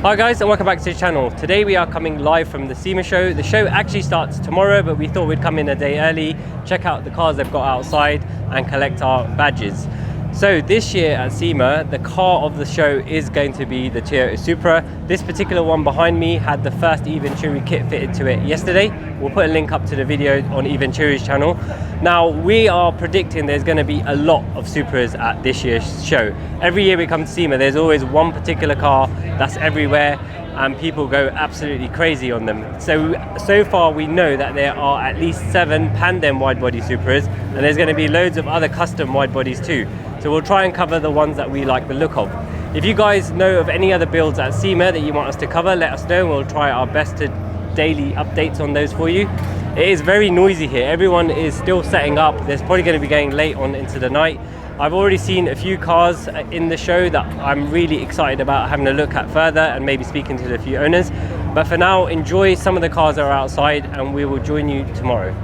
Hi guys, and welcome back to the channel. Today we are coming live from the SEMA show. The show actually starts tomorrow, but we thought we'd come in a day early, check out the cars they've got outside and collect our badges. So this year at SEMA, the car of the show is going to be the Toyota Supra. This particular one behind me had the first eVenturi kit fitted to it yesterday. We'll put a link up to the video on eVenturi's channel. Now, we are predicting there's going to be a lot of Supras at this year's show. Every year we come to SEMA, there's always one particular car that's everywhere and people go absolutely crazy on them. So far we know that there are at least 7 Pandem wide body Supras, and there's going to be loads of other custom wide bodies too. So we'll try and cover the ones that we like the look of. If you guys know of any other builds at SEMA that you want us to cover, let us know. We'll try our best to daily updates on those for you. It is very noisy here. Everyone is still setting up. There's probably going to be going late on into the night. I've already seen a few cars in the show that I'm really excited about having a look at further and maybe speaking to a few owners. But for now, enjoy some of the cars that are outside and we will join you tomorrow.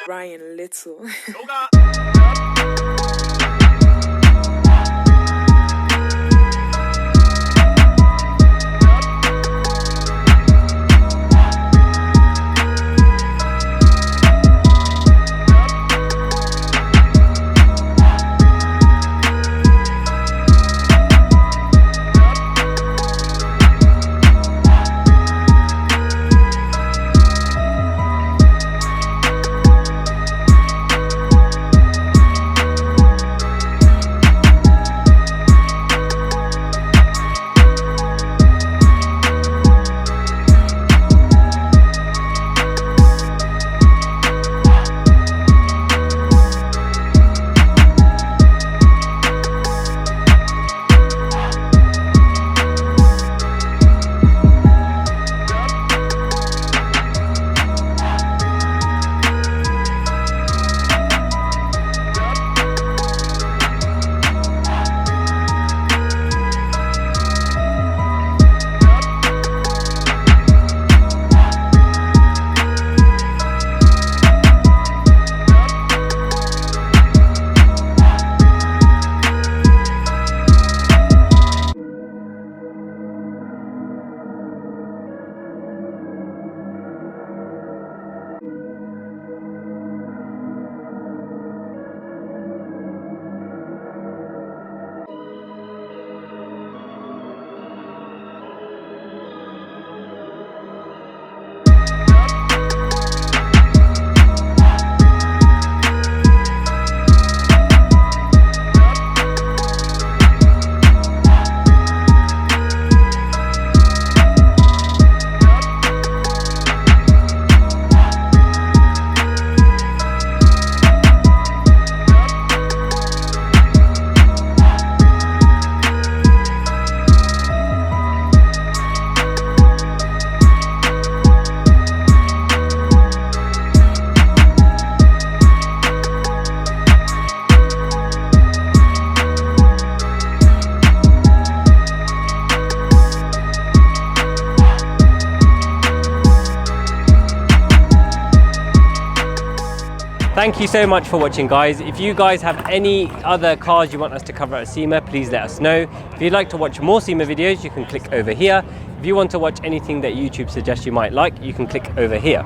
Ryan Little. Thank you so much for watching, guys. If you guys have any other cars you want us to cover at SEMA, please let us know. If you'd like to watch more SEMA videos, you can click over here. If you want to watch anything that YouTube suggests you might like, you can click over here.